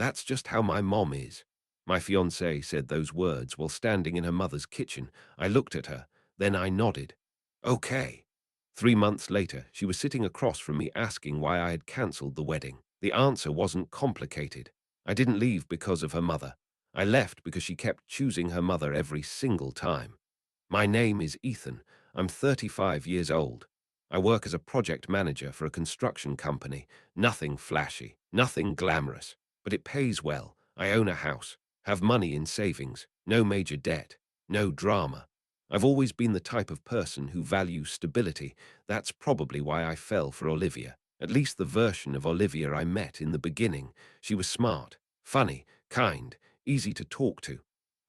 That's just how my mom is. My fiancée said those words while standing in her mother's kitchen. I looked at her, then I nodded. Okay. 3 months later, she was sitting across from me asking why I had cancelled the wedding. The answer wasn't complicated. I didn't leave because of her mother. I left because she kept choosing her mother every single time. My name is Ethan. I'm 35 years old. I work as a project manager for a construction company. Nothing flashy, nothing glamorous, but it pays well. I own a house, have money in savings, no major debt, no drama. I've always been the type of person who values stability. That's probably why I fell for Olivia. At least the version of Olivia I met in the beginning. She was smart, funny, kind, easy to talk to.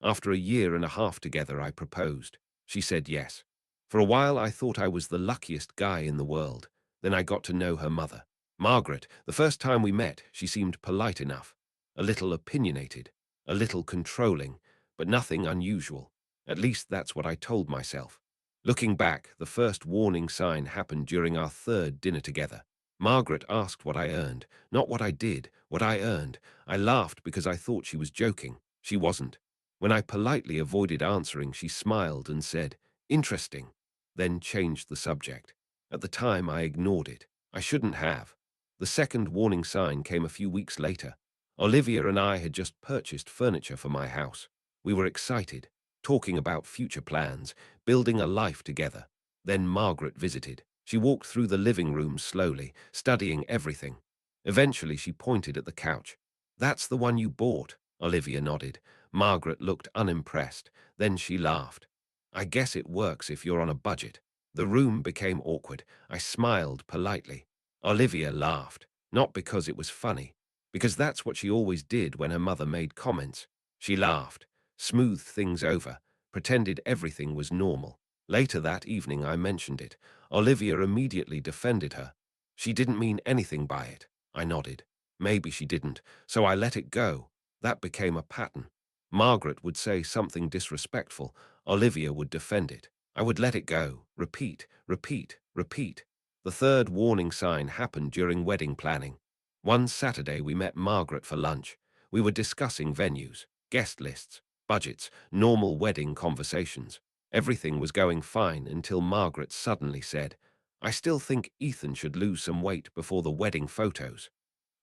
After a year and a half together, I proposed. She said yes. For a while, I thought I was the luckiest guy in the world. Then I got to know her mother. Margaret, the first time we met, she seemed polite enough, a little opinionated, a little controlling, but nothing unusual. At least that's what I told myself. Looking back, the first warning sign happened during our third dinner together. Margaret asked what I earned, not what I did, what I earned. I laughed because I thought she was joking. She wasn't. When I politely avoided answering, she smiled and said, "Interesting," then changed the subject. At the time, I ignored it. I shouldn't have. The second warning sign came a few weeks later. Olivia and I had just purchased furniture for my house. We were excited, talking about future plans, building a life together. Then Margaret visited. She walked through the living room slowly, studying everything. Eventually, she pointed at the couch. "That's the one you bought," Olivia nodded. Margaret looked unimpressed. Then she laughed. "I guess it works if you're on a budget." The room became awkward. I smiled politely. Olivia laughed, not because it was funny, because that's what she always did when her mother made comments. She laughed, smoothed things over, pretended everything was normal. Later that evening, I mentioned it. Olivia immediately defended her. She didn't mean anything by it. I nodded. Maybe she didn't, so I let it go. That became a pattern. Margaret would say something disrespectful. Olivia would defend it. I would let it go. Repeat, repeat, repeat. The third warning sign happened during wedding planning. One Saturday, we met Margaret for lunch. We were discussing venues, guest lists, budgets, normal wedding conversations. Everything was going fine until Margaret suddenly said, "I still think Ethan should lose some weight before the wedding photos."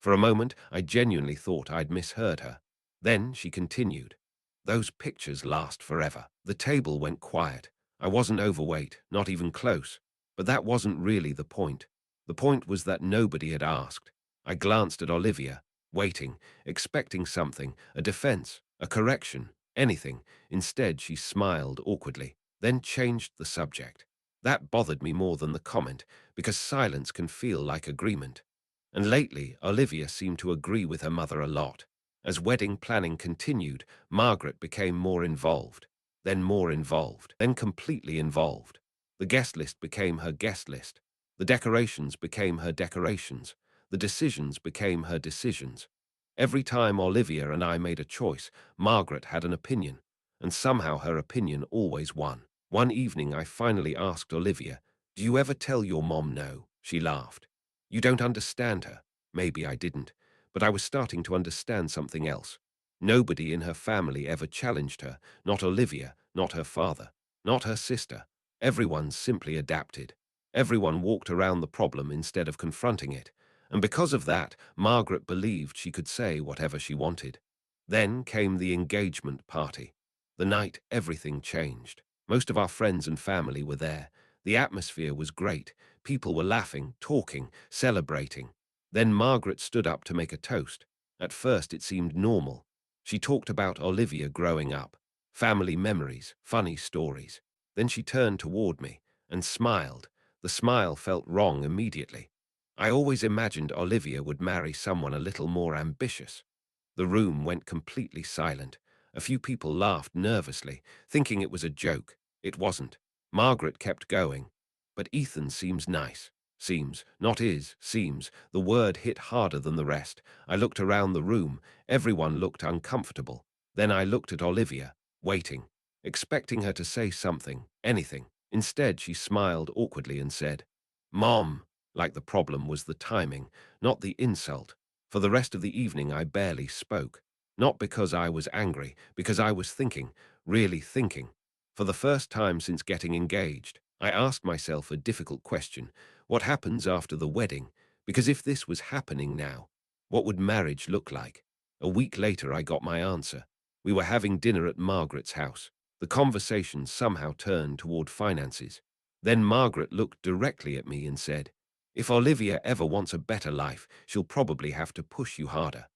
For a moment, I genuinely thought I'd misheard her. Then she continued, "Those pictures last forever." The table went quiet. I wasn't overweight, not even close. But that wasn't really the point. The point was that nobody had asked. I glanced at Olivia, waiting, expecting something, a defense, a correction, anything. Instead, she smiled awkwardly, then changed the subject. That bothered me more than the comment, because silence can feel like agreement. And lately, Olivia seemed to agree with her mother a lot. As wedding planning continued, Margaret became more involved, then completely involved. The guest list became her guest list. The decorations became her decorations. The decisions became her decisions. Every time Olivia and I made a choice, Margaret had an opinion, and somehow her opinion always won. One evening, I finally asked Olivia, "Do you ever tell your mom no?" She laughed. "You don't understand her." Maybe I didn't, but I was starting to understand something else. Nobody in her family ever challenged her, not Olivia, not her father, not her sister. Everyone simply adapted. Everyone walked around the problem instead of confronting it. And because of that, Margaret believed she could say whatever she wanted. Then came the engagement party. The night everything changed. Most of our friends and family were there. The atmosphere was great. People were laughing, talking, celebrating. Then Margaret stood up to make a toast. At first it seemed normal. She talked about Olivia growing up, family memories, funny stories. Then she turned toward me and smiled. The smile felt wrong immediately. I always imagined Olivia would marry someone a little more ambitious. The room went completely silent. A few people laughed nervously, thinking it was a joke. It wasn't. Margaret kept going. "But Ethan seems nice." Seems, not is, seems. The word hit harder than the rest. I looked around the room. Everyone looked uncomfortable. Then I looked at Olivia, waiting, expecting her to say something, anything. Instead, she smiled awkwardly and said, "Mom," like the problem was the timing, not the insult. For the rest of the evening, I barely spoke. Not because I was angry, because I was thinking, really thinking. For the first time since getting engaged, I asked myself a difficult question. What happens after the wedding? Because if this was happening now, what would marriage look like? A week later, I got my answer. We were having dinner at Margaret's house. The conversation somehow turned toward finances. Then Margaret looked directly at me and said, "If Olivia ever wants a better life, she'll probably have to push you harder."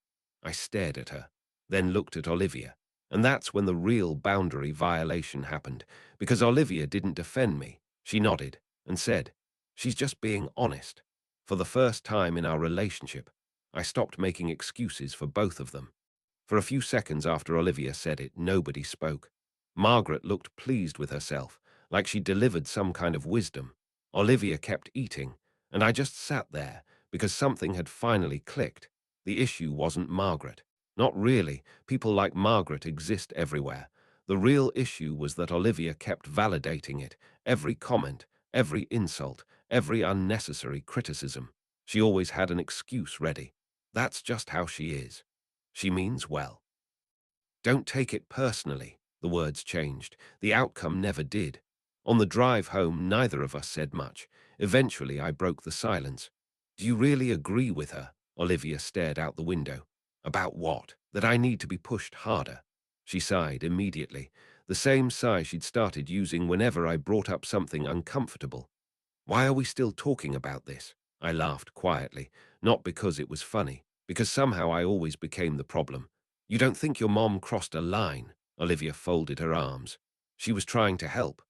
I stared at her, then looked at Olivia. And that's when the real boundary violation happened, because Olivia didn't defend me. She nodded and said, "She's just being honest." For the first time in our relationship, I stopped making excuses for both of them. For a few seconds after Olivia said it, nobody spoke. Margaret looked pleased with herself, like she delivered some kind of wisdom. Olivia kept eating, and I just sat there because something had finally clicked. The issue wasn't Margaret. Not really. People like Margaret exist everywhere. The real issue was that Olivia kept validating it. Every comment, every insult, every unnecessary criticism. She always had an excuse ready. That's just how she is. She means well. Don't take it personally. The words changed. The outcome never did. On the drive home, neither of us said much. Eventually, I broke the silence. "Do you really agree with her?" Olivia stared out the window. "About what? That I need to be pushed harder?" She sighed immediately, the same sigh she'd started using whenever I brought up something uncomfortable. "Why are we still talking about this?" I laughed quietly, not because it was funny, because somehow I always became the problem. "You don't think your mom crossed a line?" Olivia folded her arms. "She was trying to help."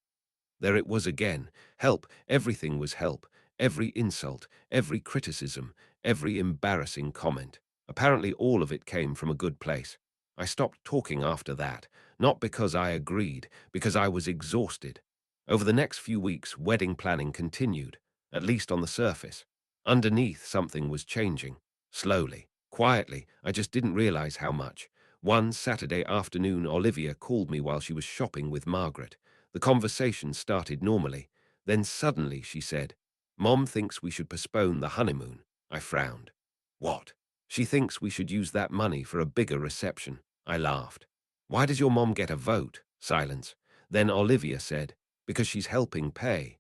There it was again. Help. Everything was help. Every insult, every criticism, every embarrassing comment. Apparently all of it came from a good place. I stopped talking after that, not because I agreed, because I was exhausted. Over the next few weeks, wedding planning continued, at least on the surface. Underneath, something was changing. Slowly, quietly, I just didn't realize how much. One Saturday afternoon, Olivia called me while she was shopping with Margaret. The conversation started normally. Then suddenly she said, "Mom thinks we should postpone the honeymoon." I frowned. "What?" "She thinks we should use that money for a bigger reception." I laughed. "Why does your mom get a vote?" Silence. Then Olivia said, "Because she's helping pay."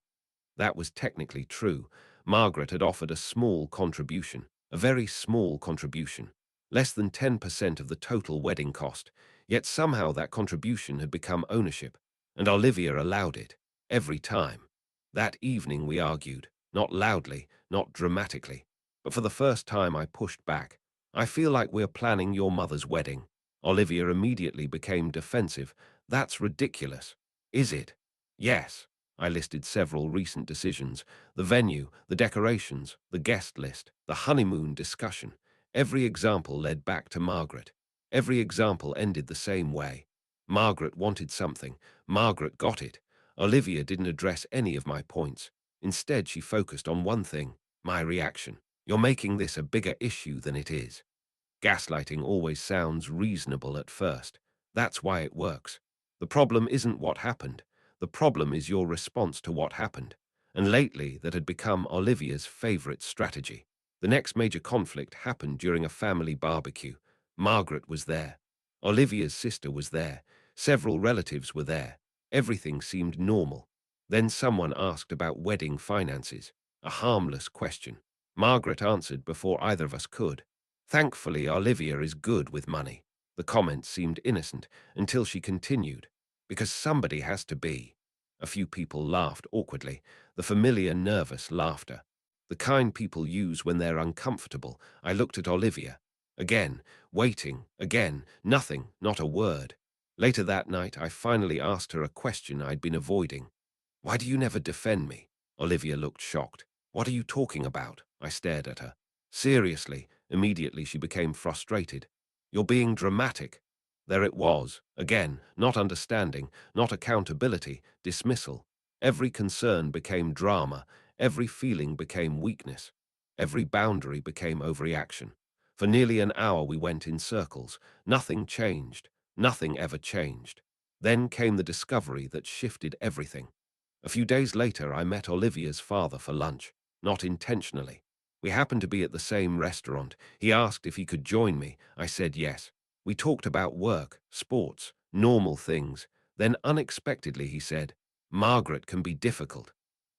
That was technically true. Margaret had offered a small contribution, a very small contribution, less than 10% of the total wedding cost, yet somehow that contribution had become ownership, and Olivia allowed it, every time. That evening we argued, not loudly, not dramatically, but for the first time I pushed back. "I feel like we're planning your mother's wedding." Olivia immediately became defensive. "That's ridiculous." "Is it?" "Yes." I listed several recent decisions: the venue, the decorations, the guest list, the honeymoon discussion. Every example led back to Margaret. Every example ended the same way. Margaret wanted something. Margaret got it. Olivia didn't address any of my points. Instead, she focused on one thing: my reaction. "You're making this a bigger issue than it is." Gaslighting always sounds reasonable at first. That's why it works. The problem isn't what happened. The problem is your response to what happened. And lately, that had become Olivia's favorite strategy. The next major conflict happened during a family barbecue. Margaret was there. Olivia's sister was there. Several relatives were there. Everything seemed normal. Then someone asked about wedding finances. A harmless question. Margaret answered before either of us could. "Thankfully, Olivia is good with money." The comment seemed innocent until she continued, "Because somebody has to be." A few people laughed awkwardly, the familiar nervous laughter. The kind people use when they're uncomfortable. I looked at Olivia. Again, waiting, again, nothing, not a word. Later that night, I finally asked her a question I'd been avoiding. "Why do you never defend me?" Olivia looked shocked. "What are you talking about?" I stared at her. "Seriously." Immediately she became frustrated. "You're being dramatic." There it was, again, not understanding, not accountability, dismissal. Every concern became drama, every feeling became weakness, every boundary became overreaction. For nearly an hour we went in circles. Nothing changed. Nothing ever changed. Then came the discovery that shifted everything. A few days later, I met Olivia's father for lunch, not intentionally. We happened to be at the same restaurant. He asked if he could join me. I said yes. We talked about work, sports, normal things. Then unexpectedly he said, "Margaret can be difficult."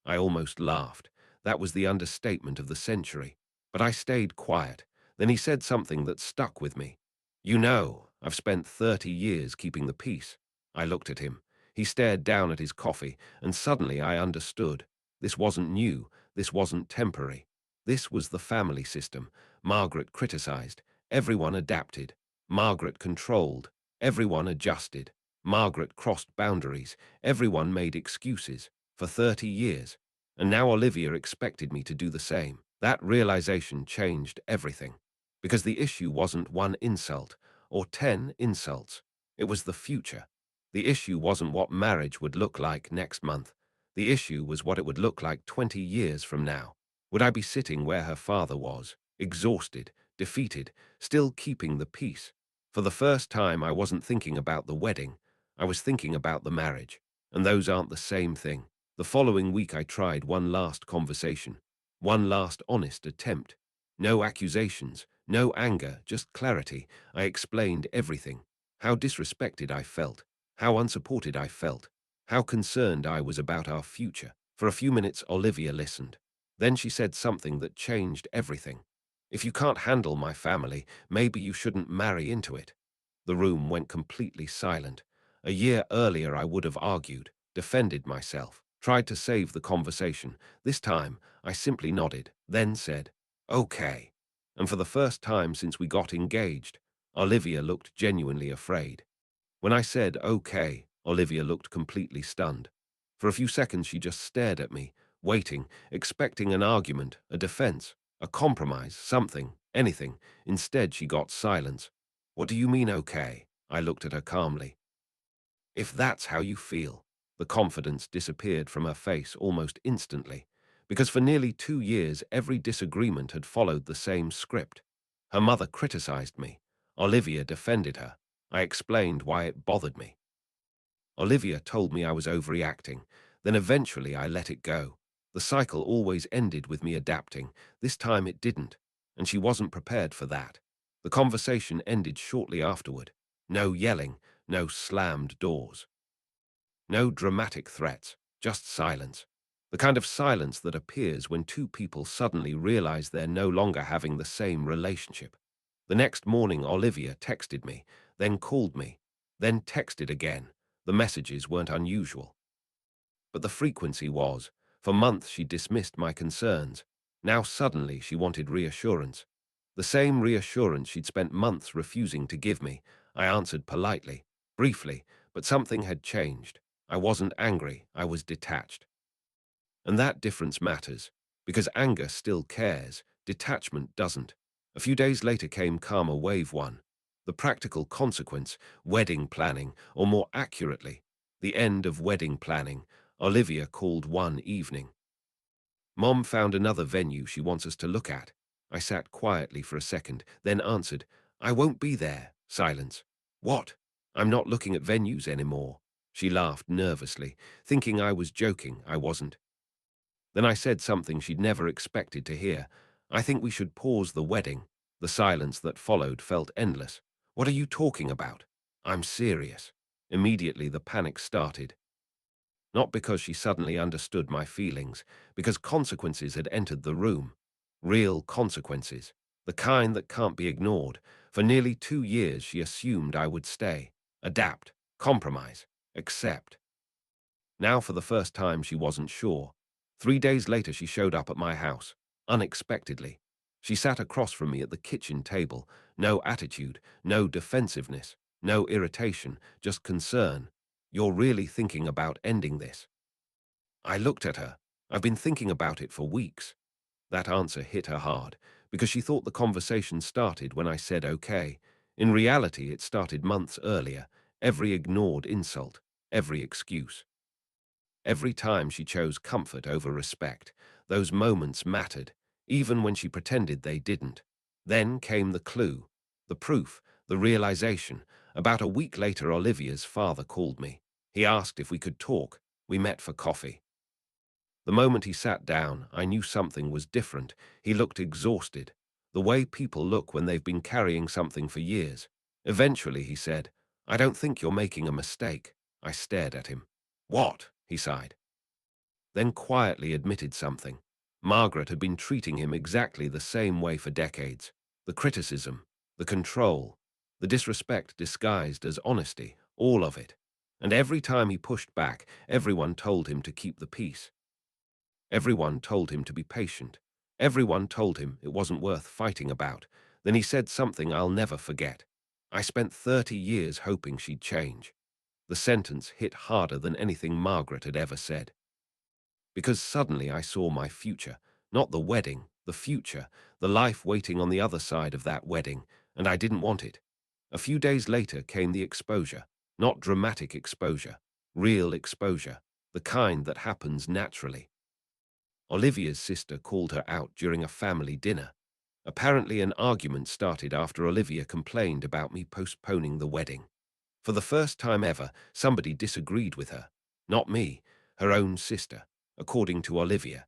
I almost laughed. That was the understatement of the century. But I stayed quiet. Then he said something that stuck with me. "You know, I've spent 30 years keeping the peace." I looked at him. He stared down at his coffee, and suddenly I understood. This wasn't new. This wasn't temporary. This was the family system. Margaret criticized. Everyone adapted. Margaret controlled. Everyone adjusted. Margaret crossed boundaries. Everyone made excuses. For 30 years. And now Olivia expected me to do the same. That realization changed everything. Because the issue wasn't one insult or 10 insults. It was the future. The issue wasn't what marriage would look like next month. The issue was what it would look like 20 years from now. Would I be sitting where her father was, exhausted, defeated, still keeping the peace? For the first time, I wasn't thinking about the wedding. I was thinking about the marriage. And those aren't the same thing. The following week, I tried one last conversation, one last honest attempt. No accusations, no anger, just clarity. I explained everything. How disrespected I felt, how unsupported I felt, how concerned I was about our future. For a few minutes, Olivia listened. Then she said something that changed everything. "If you can't handle my family, maybe you shouldn't marry into it." The room went completely silent. A year earlier, I would have argued, defended myself, tried to save the conversation. This time, I simply nodded, then said, "Okay." And for the first time since we got engaged, Olivia looked genuinely afraid. When I said, "Okay," Olivia looked completely stunned. For a few seconds, she just stared at me, waiting, expecting an argument, a defense, a compromise, something, anything. Instead, she got silence. "What do you mean, okay?" I looked at her calmly. "If that's how you feel." The confidence disappeared from her face almost instantly, because for nearly 2 years every disagreement had followed the same script. Her mother criticized me. Olivia defended her. I explained why it bothered me. Olivia told me I was overreacting. Then eventually I let it go. The cycle always ended with me adapting. This time it didn't, and she wasn't prepared for that. The conversation ended shortly afterward. No yelling, no slammed doors. No dramatic threats, just silence. The kind of silence that appears when two people suddenly realize they're no longer having the same relationship. The next morning, Olivia texted me, then called me, then texted again. The messages weren't unusual. But the frequency was. For months she dismissed my concerns. Now suddenly she wanted reassurance. The same reassurance she'd spent months refusing to give me. I answered politely, briefly, but something had changed. I wasn't angry, I was detached. And that difference matters, because anger still cares, detachment doesn't. A few days later came calmer wave one. The practical consequence, wedding planning, or more accurately, the end of wedding planning. Olivia called one evening. "Mom found another venue she wants us to look at." I sat quietly for a second, then answered, "I won't be there." Silence. "What? I'm not looking at venues anymore." She laughed nervously, thinking I was joking. I wasn't. Then I said something she'd never expected to hear. "I think we should pause the wedding." The silence that followed felt endless. "What are you talking about?" "I'm serious." Immediately the panic started. Not because she suddenly understood my feelings, because consequences had entered the room. Real consequences. The kind that can't be ignored. For nearly 2 years she assumed I would stay, adapt, compromise, accept. Now for the first time she wasn't sure. 3 days later she showed up at my house, unexpectedly. She sat across from me at the kitchen table. No attitude, no defensiveness, no irritation, just concern. "You're really thinking about ending this?" I looked at her. "I've been thinking about it for weeks." That answer hit her hard, because she thought the conversation started when I said okay. In reality, it started months earlier. Every ignored insult, every excuse. Every time she chose comfort over respect, those moments mattered, even when she pretended they didn't. Then came the clue, the proof, the realization. About a week later, Olivia's father called me. He asked if we could talk. We met for coffee. The moment he sat down, I knew something was different. He looked exhausted, the way people look when they've been carrying something for years. Eventually, he said, "I don't think you're making a mistake." I stared at him. "What?" he sighed. Then quietly admitted something. Margaret had been treating him exactly the same way for decades. The criticism, the control, the disrespect disguised as honesty, all of it. And every time he pushed back, everyone told him to keep the peace. Everyone told him to be patient. Everyone told him it wasn't worth fighting about. Then he said something I'll never forget. "I spent 30 years hoping she'd change." The sentence hit harder than anything Margaret had ever said. Because suddenly I saw my future, not the wedding, the future, the life waiting on the other side of that wedding, and I didn't want it. A few days later came the exposure, not dramatic exposure, real exposure, the kind that happens naturally. Olivia's sister called her out during a family dinner. Apparently an argument started after Olivia complained about me postponing the wedding. For the first time ever, somebody disagreed with her. Not me, her own sister, according to Olivia.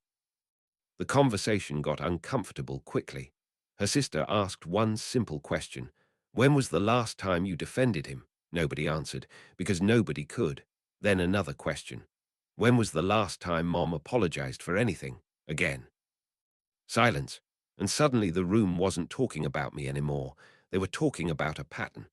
The conversation got uncomfortable quickly. Her sister asked one simple question. "When was the last time you defended him?" Nobody answered, because nobody could. Then another question. "When was the last time Mom apologized for anything?" Again. Silence. And suddenly the room wasn't talking about me anymore. They were talking about a pattern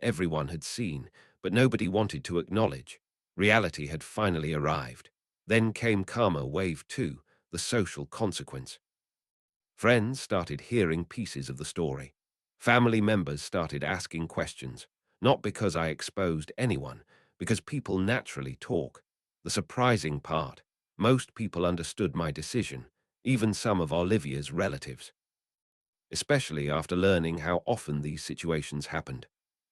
everyone had seen, but nobody wanted to acknowledge. Reality had finally arrived. Then came Karma Wave 2, the social consequence. Friends started hearing pieces of the story. Family members started asking questions, not because I exposed anyone, because people naturally talk. The surprising part, most people understood my decision, even some of Olivia's relatives. Especially after learning how often these situations happened.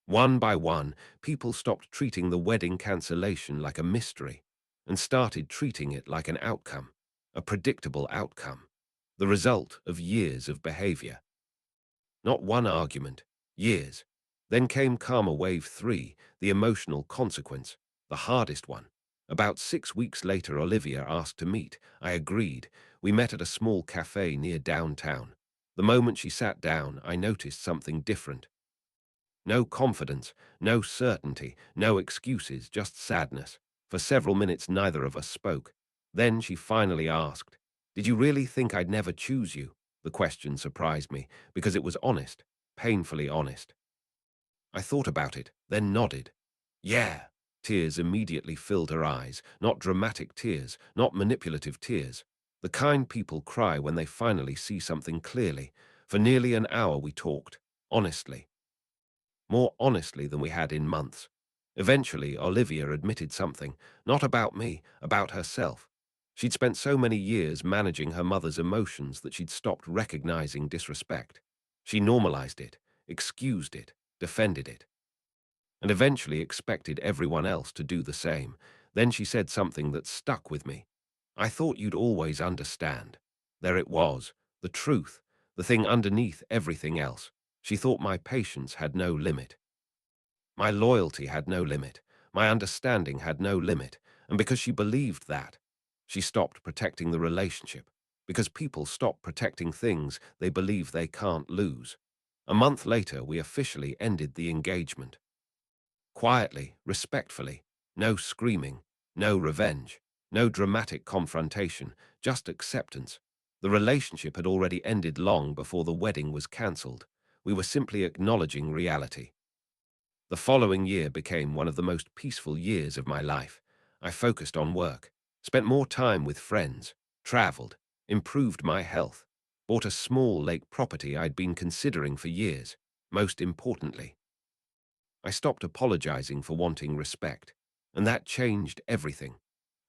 One by one, people stopped treating the wedding cancellation like a mystery and started treating it like an outcome, a predictable outcome, the result of years of behavior. Not one argument, years. Then came Karma Wave 3, the emotional consequence, the hardest one. About 6 weeks later, Olivia asked to meet. I agreed. We met at a small cafe near downtown. The moment she sat down, I noticed something different. No confidence, no certainty, no excuses, just sadness. For several minutes, neither of us spoke. Then she finally asked, "Did you really think I'd never choose you?" The question surprised me, because it was honest, painfully honest. I thought about it, then nodded. "Yeah." Tears immediately filled her eyes, not dramatic tears, not manipulative tears. The kind people cry when they finally see something clearly. For nearly an hour we talked, honestly. More honestly than we had in months. Eventually, Olivia admitted something, not about me, about herself. She'd spent so many years managing her mother's emotions that she'd stopped recognizing disrespect. She normalized it, excused it, defended it, and eventually expected everyone else to do the same. Then she said something that stuck with me. "I thought you'd always understand." There it was, the truth, the thing underneath everything else. She thought my patience had no limit. My loyalty had no limit. My understanding had no limit. And because she believed that, she stopped protecting the relationship. Because people stop protecting things they believe they can't lose. A month later, we officially ended the engagement. Quietly, respectfully, no screaming, no revenge, no dramatic confrontation, just acceptance. The relationship had already ended long before the wedding was cancelled. We were simply acknowledging reality. The following year became one of the most peaceful years of my life. I focused on work, spent more time with friends, traveled, improved my health, bought a small lake property I'd been considering for years. Most importantly, I stopped apologizing for wanting respect, and that changed everything.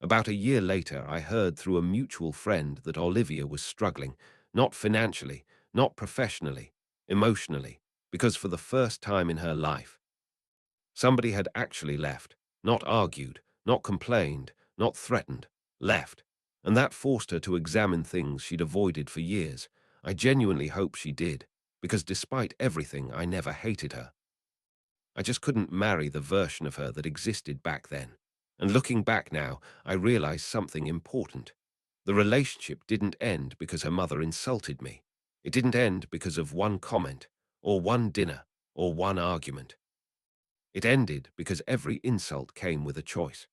About a year later, I heard through a mutual friend that Olivia was struggling, not financially, not professionally, emotionally, because for the first time in her life, somebody had actually left, not argued, not complained, not threatened, left. And that forced her to examine things she'd avoided for years. I genuinely hope she did, because despite everything, I never hated her. I just couldn't marry the version of her that existed back then. And looking back now, I realized something important. The relationship didn't end because her mother insulted me. It didn't end because of one comment, or one dinner, or one argument. It ended because every insult came with a choice.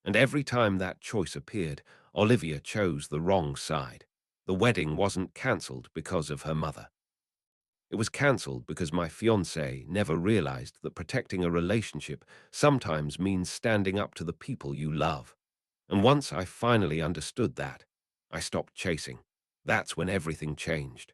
And every time that choice appeared, Olivia chose the wrong side. The wedding wasn't cancelled because of her mother. It was cancelled because my fiancé never realized that protecting a relationship sometimes means standing up to the people you love. And once I finally understood that, I stopped chasing. That's when everything changed.